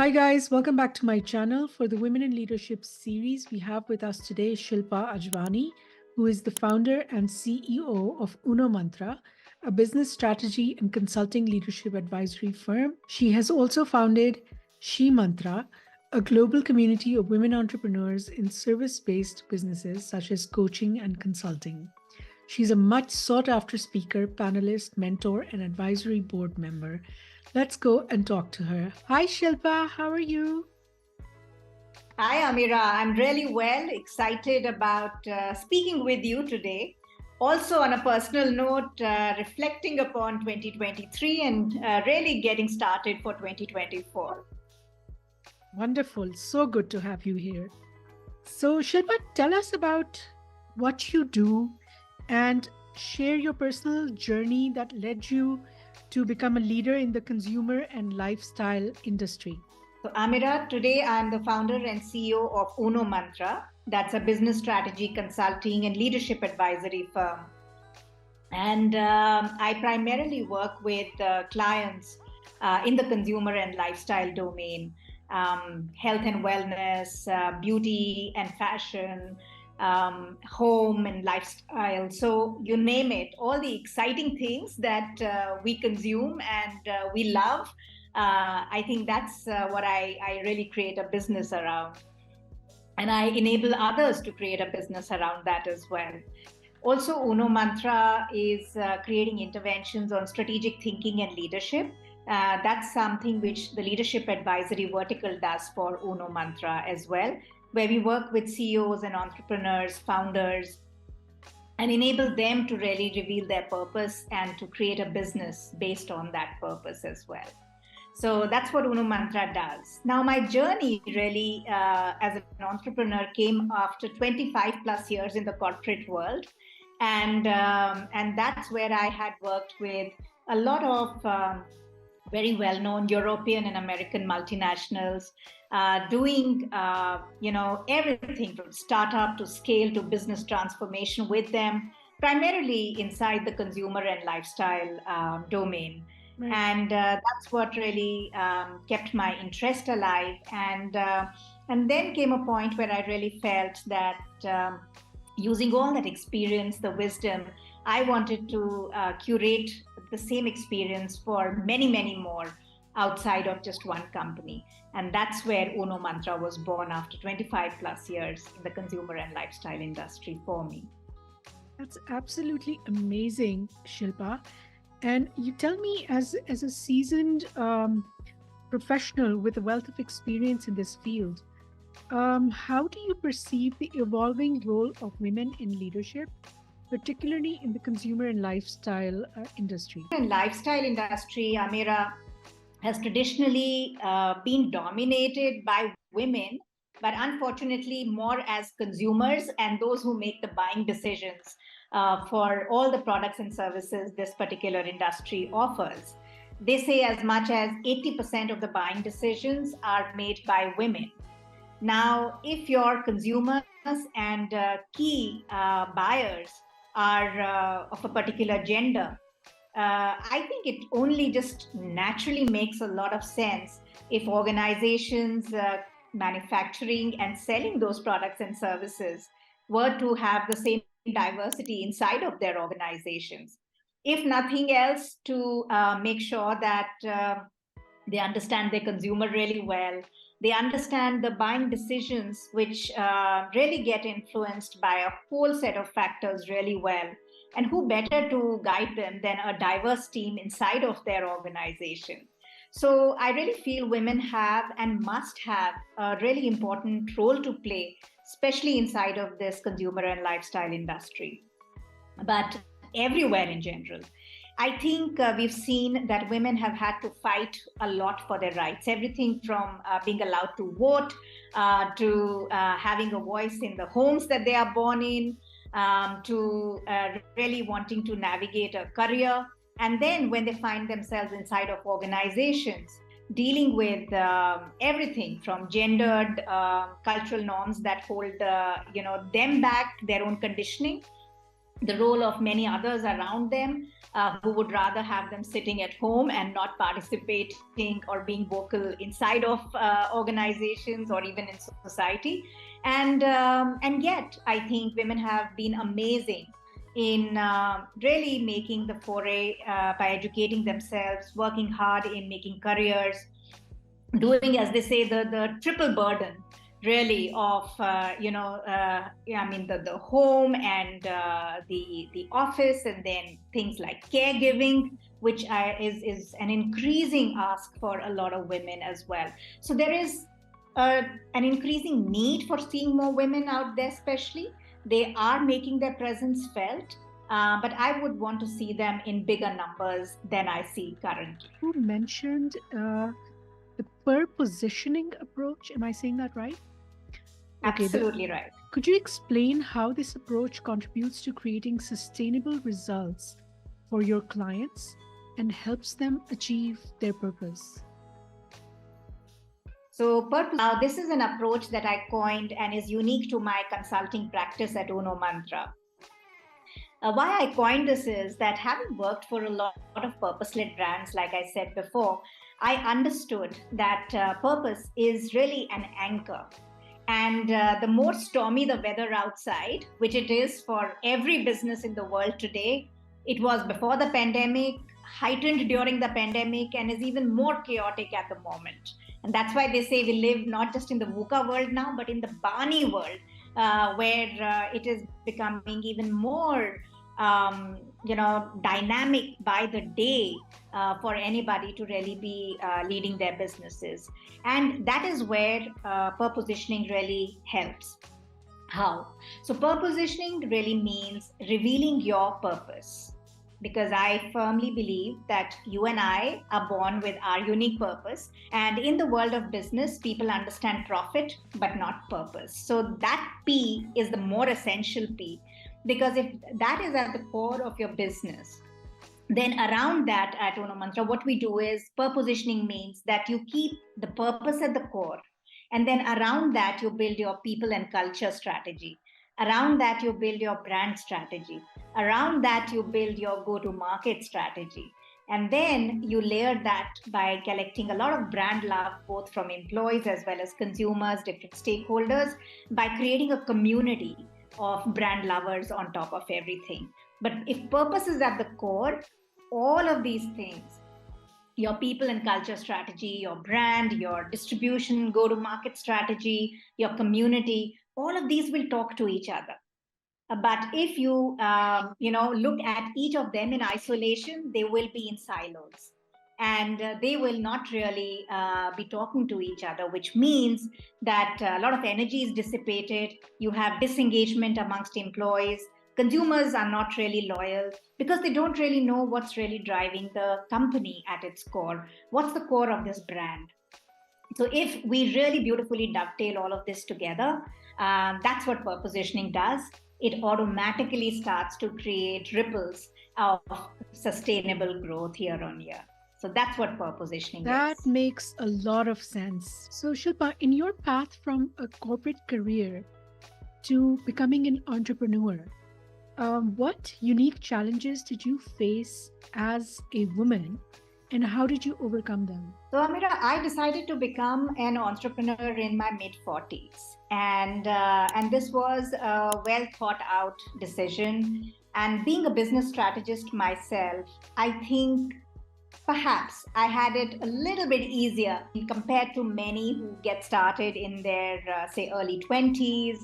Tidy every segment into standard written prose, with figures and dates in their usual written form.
Hi, guys. Welcome back to my channel. For the Women in Leadership series, we have with us today Shilpa Ajwani, who is the founder and CEO of Unomantra, a business strategy and consulting leadership advisory firm. She has also founded Shi Mantra, a global community of women entrepreneurs in service based businesses such as coaching and consulting. She's a much sought after speaker, panelist, mentor, and advisory board member. Let's go and talk to her. Hi, Shilpa. How are you? Hi, Amira. I'm really well, excited about speaking with you today. Also, on a personal note, reflecting upon 2023 and really getting started for 2024. Wonderful. So good to have you here. So, Shilpa, tell us about what you do and share your personal journey that led you to become a leader in the consumer and lifestyle industry. So, Amira, today I'm the founder and CEO of Unomantra. That's a business strategy consulting and leadership advisory firm. And I primarily work with clients in the consumer and lifestyle domain, health and wellness, beauty and fashion, home and lifestyle. So you name it, all the exciting things that we consume and we love. I think that's what I really create a business around. And I enable others to create a business around that as well. Also, Unomantra is creating interventions on strategic thinking and leadership. That's something which the leadership advisory vertical does for Unomantra as well, where we work with CEOs and entrepreneurs, founders, and enable them to really reveal their purpose and to create a business based on that purpose as well. So that's what Unomantra does. Now, my journey really as an entrepreneur came after 25 plus years in the corporate world. And that's where I had worked with a lot of very well-known European and American multinationals, doing everything from startup to scale to business transformation with them, primarily inside the consumer and lifestyle domain. Right. And that's what really kept my interest alive. And then came a point where I really felt that using all that experience, the wisdom, I wanted to curate the same experience for many, many more outside of just one company. And that's where Unomantra was born after 25 plus years in the consumer and lifestyle industry for me. That's absolutely amazing, Shilpa. And you tell me, as a seasoned professional with a wealth of experience in this field, how do you perceive the evolving role of women in leadership, particularly in the consumer and lifestyle industry? In lifestyle industry, Amira, has traditionally been dominated by women, but unfortunately more as consumers and those who make the buying decisions for all the products and services this particular industry offers. They say as much as 80% of the buying decisions are made by women. Now, if your consumers and key buyers are of a particular gender, I think it only just naturally makes a lot of sense if organizations manufacturing and selling those products and services were to have the same diversity inside of their organizations. If nothing else, to make sure that they understand their consumer really well. They understand the buying decisions, which really get influenced by a whole set of factors really well. And who better to guide them than a diverse team inside of their organization? So I really feel women have and must have a really important role to play, especially inside of this consumer and lifestyle industry, but everywhere in general. I think we've seen that women have had to fight a lot for their rights, everything from being allowed to vote to having a voice in the homes that they are born in, to really wanting to navigate a career. And then when they find themselves inside of organizations, dealing with everything from gendered cultural norms that hold them back, their own conditioning, the role of many others around them who would rather have them sitting at home and not participating or being vocal inside of organizations or even in society. And yet, I think women have been amazing in really making the foray by educating themselves, working hard in making careers, doing, as they say, the triple burden really of the home and the office, and then things like caregiving, which is an increasing ask for a lot of women as well. So there is an increasing need for seeing more women out there. Especially, they are making their presence felt, but I would want to see them in bigger numbers than I see currently. You mentioned the purpositioning approach. Am I saying that right? Okay, Absolutely right. could you explain how this approach contributes to creating sustainable results for your clients and helps them achieve their purpose? So, this is an approach that I coined and is unique to my consulting practice at Unomantra. Why I coined this is that, having worked for a lot of purpose-led brands, like I said before, I understood that purpose is really an anchor. And the more stormy the weather outside, which it is for every business in the world today, it was before the pandemic, heightened during the pandemic, and is even more chaotic at the moment. And that's why they say we live not just in the VUCA world now, but in the Barney world, where it is becoming even more dynamic by the day for anybody to really be leading their businesses. And that is where purpositioning really helps. How? So purpositioning really means revealing your purpose, because I firmly believe that you and I are born with our unique purpose. And in the world of business, people understand profit, but not purpose. So that P is the more essential P, because if that is at the core of your business, then around that at Unomantra, what we do is, purpositioning means that you keep the purpose at the core. And then around that, you build your people and culture strategy. Around that, you build your brand strategy. Around that, you build your go-to-market strategy. And then you layer that by collecting a lot of brand love, both from employees as well as consumers, different stakeholders, by creating a community of brand lovers on top of everything. But if purpose is at the core, all of these things, your people and culture strategy, your brand, your distribution, go-to-market strategy, your community, all of these will talk to each other. But if you, look at each of them in isolation, they will be in silos. And they will not really be talking to each other, which means that a lot of energy is dissipated. You have disengagement amongst employees. Consumers are not really loyal because they don't really know what's really driving the company at its core. What's the core of this brand? So if we really beautifully dovetail all of this together, that's what purpositioning does. It automatically starts to create ripples of sustainable growth year on year. So that's what purpositioning is. That makes a lot of sense. So, Shilpa, in your path from a corporate career to becoming an entrepreneur, what unique challenges did you face as a woman, and how did you overcome them? So, Amira, I decided to become an entrepreneur in my mid-40s. And this was a well thought out decision. And being a business strategist myself, I think perhaps I had it a little bit easier compared to many who get started in their, say, early 20s,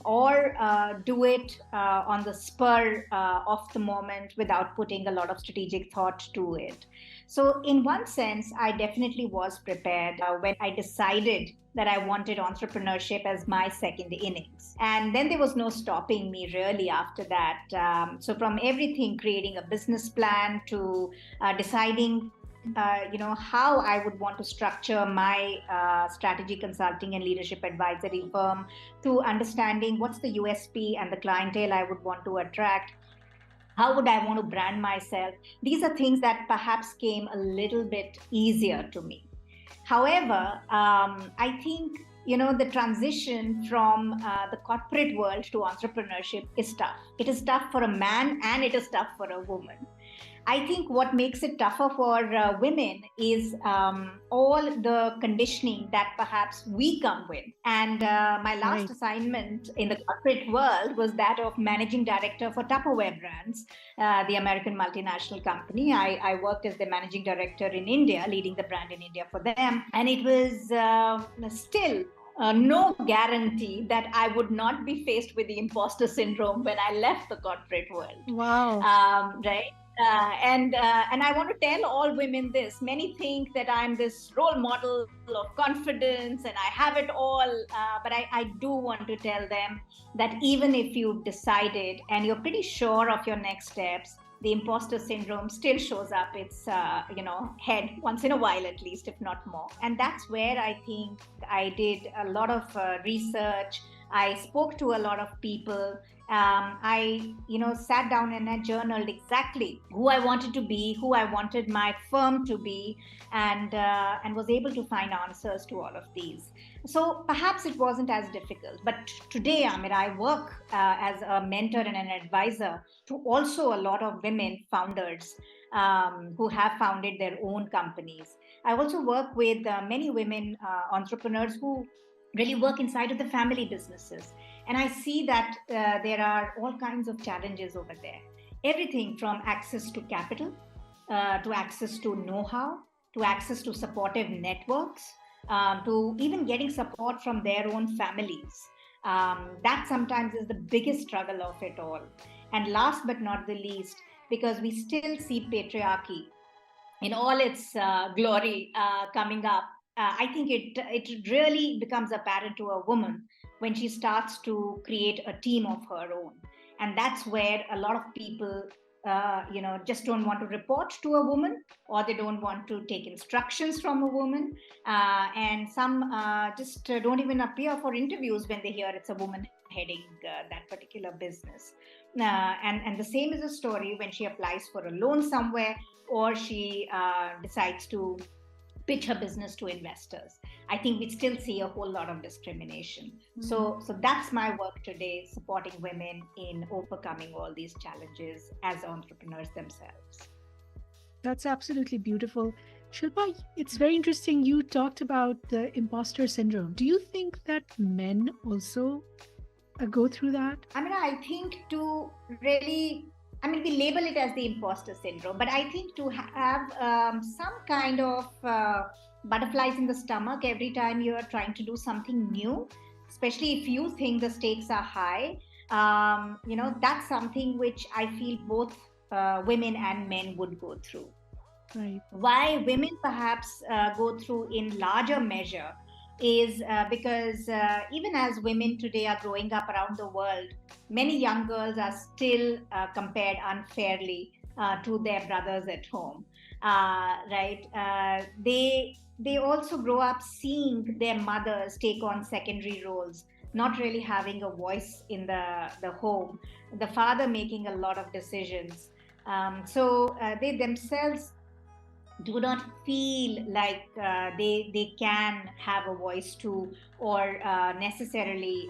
or do it on the spur of the moment without putting a lot of strategic thought to it. So in one sense, I definitely was prepared when I decided that I wanted entrepreneurship as my second innings. And then there was no stopping me really after that. So from everything, creating a business plan to deciding how I would want to structure my strategy consulting and leadership advisory firm, to understanding what's the USP and the clientele I would want to attract. How would I want to brand myself? These are things that perhaps came a little bit easier to me. However, I think the transition from the corporate world to entrepreneurship is tough. It is tough for a man and it is tough for a woman. I think what makes it tougher for women is all the conditioning that perhaps we come with. And my last assignment in the corporate world was that of managing director for Tupperware Brands, the American multinational company. I worked as the managing director in India, leading the brand in India for them. And it was still no guarantee that I would not be faced with the imposter syndrome when I left the corporate world. Wow. Right? And I want to tell all women this. Many think that I'm this role model of confidence and I have it all. But I do want to tell them that even if you've decided and you're pretty sure of your next steps, the imposter syndrome still shows up its head once in a while, at least, if not more. And that's where I think I did a lot of research. I spoke to a lot of people. I sat down and I journaled exactly who I wanted to be, who I wanted my firm to be, and was able to find answers to all of these. So perhaps it wasn't as difficult. But today, Amir, I work as a mentor and an advisor to also a lot of women founders who have founded their own companies. I also work with many women entrepreneurs who really work inside of the family businesses. And I see that there are all kinds of challenges over there. Everything from access to capital, to access to know-how, to access to supportive networks, to even getting support from their own families. That sometimes is the biggest struggle of it all. And last but not the least, because we still see patriarchy in all its glory coming up, I think it really becomes apparent to a woman when she starts to create a team of her own. And that's where a lot of people just don't want to report to a woman, or they don't want to take instructions from a woman. And some just don't even appear for interviews when they hear it's a woman heading that particular business. And the same is a story when she applies for a loan somewhere, or she decides to pitch her business to investors. I think we still see a whole lot of discrimination. So that's my work today, supporting women in overcoming all these challenges as entrepreneurs themselves. That's absolutely beautiful. Shilpa, it's very interesting. You talked about the imposter syndrome. Do you think that men also go through that? I think to really, we label it as the imposter syndrome, but I think to have some kind of butterflies in the stomach every time you're trying to do something new, especially if you think the stakes are high, that's something which I feel both women and men would go through. Right. Why women perhaps go through in larger measure is because even as women today are growing up around the world, many young girls are still compared unfairly to their brothers at home. Right? They also grow up seeing their mothers take on secondary roles, not really having a voice in the home, the father making a lot of decisions. So they themselves do not feel like they can have a voice to, or necessarily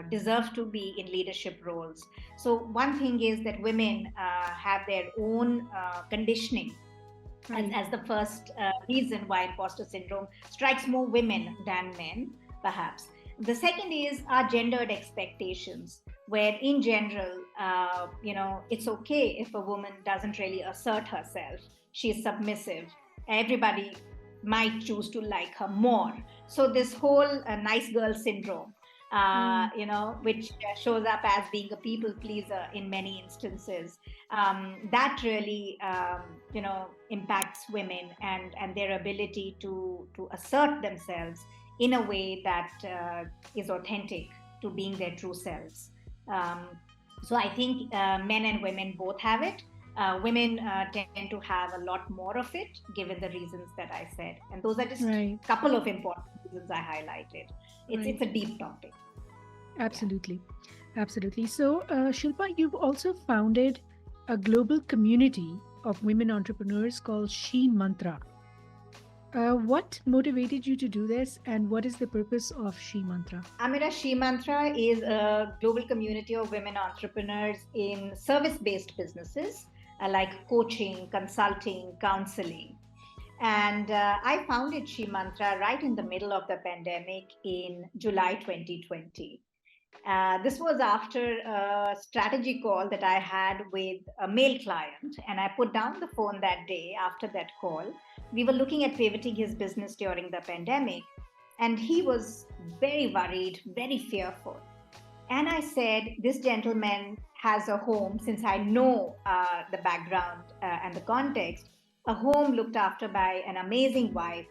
deserve to be in leadership roles. So one thing is that women have their own conditioning as the first reason why imposter syndrome strikes more women than men, perhaps. The second is our gendered expectations, where in general, it's okay if a woman doesn't really assert herself. She's submissive. Everybody might choose to like her more. So this whole nice girl syndrome, which shows up as being a people pleaser in many instances, that really, impacts women and their ability to assert themselves in a way that is authentic to being their true selves. So I think men and women both have it. Women tend to have a lot more of it, given the reasons that I said. And those are just a couple of important reasons I highlighted. It's a deep topic. Absolutely. Yeah. Absolutely. So, Shilpa, you've also founded a global community of women entrepreneurs called Shi Mantra. What motivated you to do this, and what is the purpose of Shi Mantra? Amira, Shi Mantra is a global community of women entrepreneurs in service based businesses like coaching, consulting, counseling. And I founded Shi Mantra right in the middle of the pandemic in July 2020. This was after a strategy call that I had with a male client, and I put down the phone that day after that call. We were looking at pivoting his business during the pandemic, and he was very worried, very fearful. And I said, this gentleman has a home, since I know the background and the context, a home looked after by an amazing wife.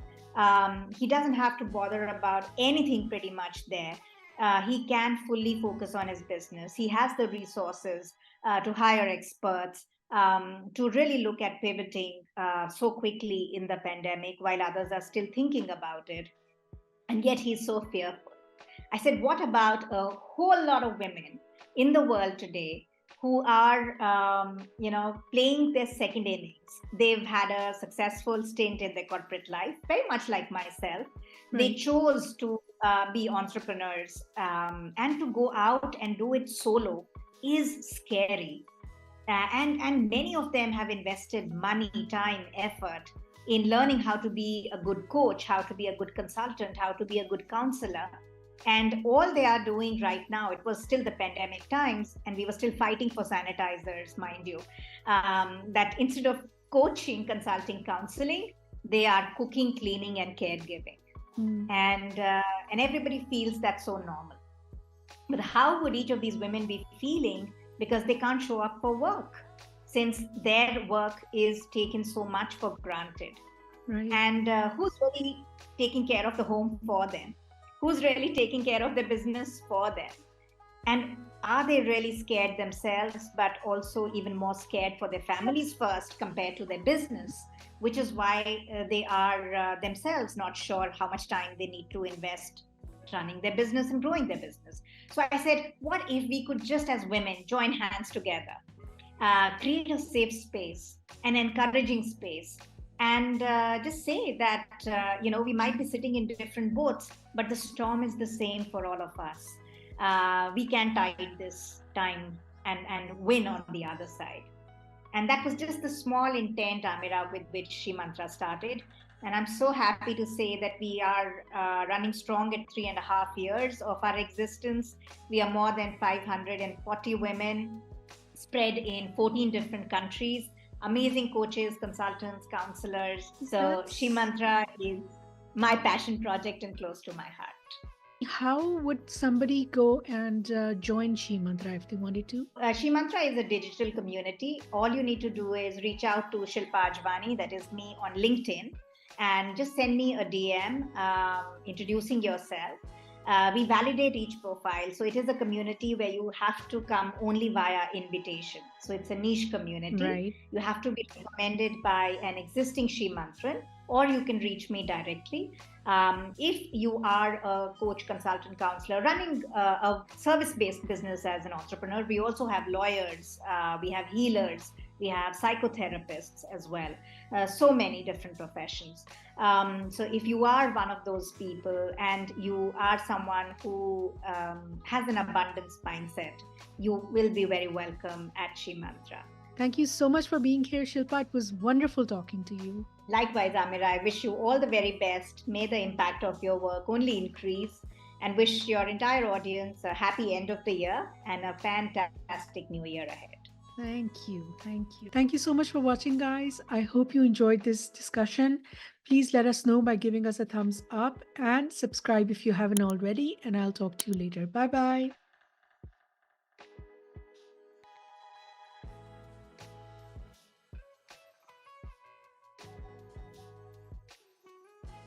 He doesn't have to bother about anything pretty much there. He can fully focus on his business. He has the resources to hire experts, to really look at pivoting so quickly in the pandemic while others are still thinking about it. And yet he's so fearful. I said, what about a whole lot of women in the world today who are, playing their second innings? They've had a successful stint in their corporate life, very much like myself. They Right. chose to be entrepreneurs, and to go out and do it solo is scary. And many of them have invested money, time, effort in learning how to be a good coach, how to be a good consultant, how to be a good counselor. And all they are doing right now, it was still the pandemic times, and we were still fighting for sanitizers, mind you, that instead of coaching, consulting, counseling, they are cooking, cleaning, and caregiving. Mm. And everybody feels that's so normal. But how would each of these women be feeling because they can't show up for work, since their work is taken so much for granted? Right. And who's really taking care of the home for them? Who's really taking care of the business for them? And are they really scared themselves, but also even more scared for their families first compared to their business, which is why they are themselves not sure how much time they need to invest running their business and growing their business. So I said, what if we could just as women join hands together, create a safe space, an encouraging space, and just say that we might be sitting in different boats, but the storm is the same for all of us. We can tide this time and win on the other side. And that was just the small intent, Amira, with which Shi Mantra started. And I'm so happy to say that we are running strong at 3.5 years of our existence. We are more than 540 women spread in 14 different countries, amazing coaches, consultants, counselors. So Shi That's Mantra is my passion project and close to my heart. how would somebody go and join Shi Mantra if they wanted to? Shi Mantra is a digital community. All you need to do is reach out to Shilpa Ajwani, that is me, on LinkedIn, and just send me a DM introducing yourself. We validate each profile. So it is a community where you have to come only via invitation. So it's a niche community. Right. You have to be recommended by an existing Shi Mantran, or you can reach me directly. If you are a coach, consultant, counselor running a service based business as an entrepreneur, we also have lawyers, we have healers, we have psychotherapists as well. So many different professions. So if you are one of those people and you are someone who has an abundance mindset, you will be very welcome at Shi Mantra. Thank you so much for being here, Shilpa. It was wonderful talking to you. Likewise, Amira, I wish you all the very best. May the impact of your work only increase, and wish your entire audience a happy end of the year and a fantastic new year ahead. Thank you. Thank you. Thank you so much for watching, guys. I hope you enjoyed this discussion. Please let us know by giving us a thumbs up and subscribe if you haven't already. And I'll talk to you later. Bye bye.